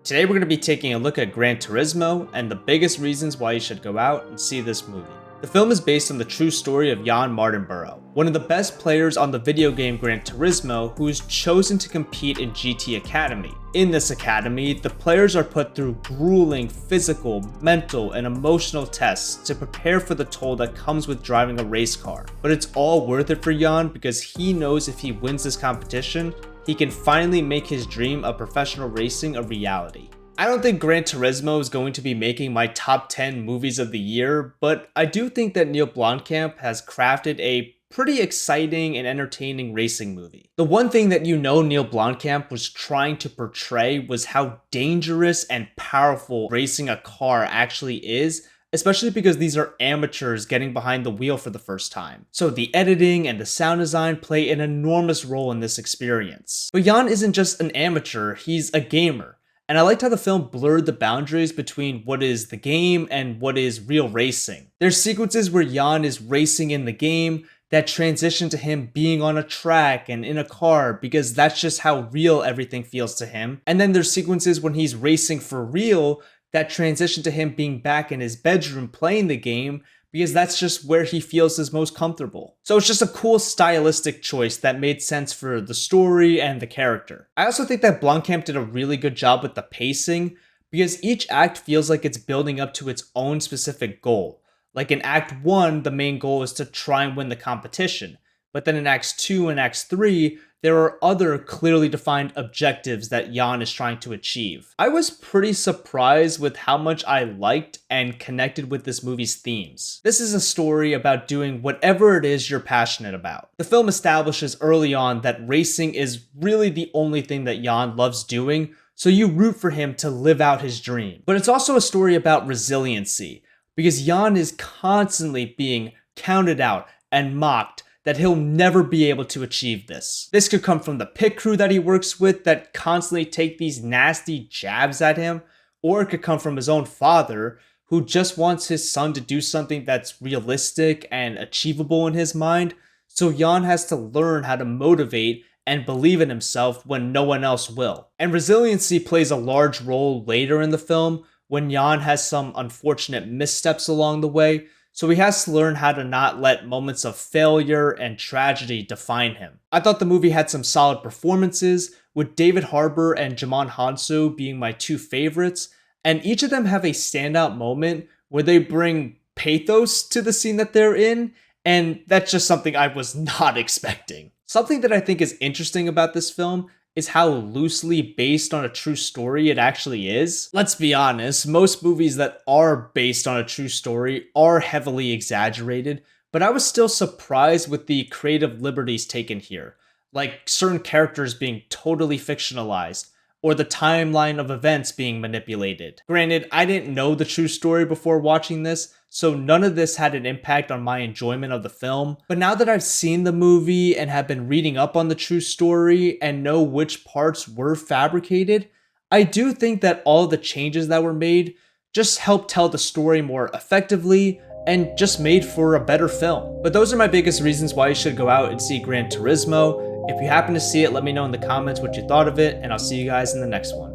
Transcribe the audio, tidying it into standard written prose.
Today we're going to be taking a look at Gran Turismo and the biggest reasons why you should go out and see this movie. The film is based on the true story of Jan Mardenborough, one of the best players on the video game Gran Turismo who is chosen to compete in GT Academy. In this academy, the players are put through grueling physical, mental, and emotional tests to prepare for the toll that comes with driving a race car. But it's all worth it for Jan because he knows if he wins this competition, he can finally make his dream of professional racing a reality. I don't think Gran Turismo is going to be making my top 10 movies of the year, but I do think that Neil Blomkamp has crafted a pretty exciting and entertaining racing movie. The one thing that Neil Blomkamp was trying to portray was how dangerous and powerful racing a car actually is, especially because these are amateurs getting behind the wheel for the first time. So the editing and the sound design play an enormous role in this experience. But Jan isn't just an amateur, he's a gamer. And I liked how the film blurred the boundaries between what is the game and what is real racing. There's sequences where Jan is racing in the game that transition to him being on a track and in a car because that's just how real everything feels to him. And then there's sequences when he's racing for real that transition to him being back in his bedroom playing the game because that's just where he feels his most comfortable. So it's just a cool stylistic choice that made sense for the story and the character. I also think that Blomkamp did a really good job with the pacing because each act feels like it's building up to its own specific goal. Like in Act 1, the main goal is to try and win the competition. But then in Acts 2 and Acts 3, there are other clearly defined objectives that Jan is trying to achieve. I was pretty surprised with how much I liked and connected with this movie's themes. This is a story about doing whatever it is you're passionate about. The film establishes early on that racing is really the only thing that Jan loves doing, so you root for him to live out his dream. But it's also a story about resiliency, because Jan is constantly being counted out and mocked that he'll never be able to achieve this. This could come from the pit crew that he works with that constantly take these nasty jabs at him, or it could come from his own father who just wants his son to do something that's realistic and achievable in his mind, so Jan has to learn how to motivate and believe in himself when no one else will. And resiliency plays a large role later in the film when Jan has some unfortunate missteps along the way, so he has to learn how to not let moments of failure and tragedy define him. I thought the movie had some solid performances, with David Harbour and Djimon Hounsou being my two favorites, and each of them have a standout moment where they bring pathos to the scene that they're in, and that's just something I was not expecting. Something that I think is interesting about this film is how loosely based on a true story it actually is. Let's be honest, most movies that are based on a true story are heavily exaggerated, but I was still surprised with the creative liberties taken here, like certain characters being totally fictionalized, or the timeline of events being manipulated. Granted, I didn't know the true story before watching this, so none of this had an impact on my enjoyment of the film. But now that I've seen the movie and have been reading up on the true story and know which parts were fabricated, I do think that all the changes that were made just helped tell the story more effectively and just made for a better film. But those are my biggest reasons why you should go out and see Gran Turismo. If you happen to see it, let me know in the comments what you thought of it, and I'll see you guys in the next one.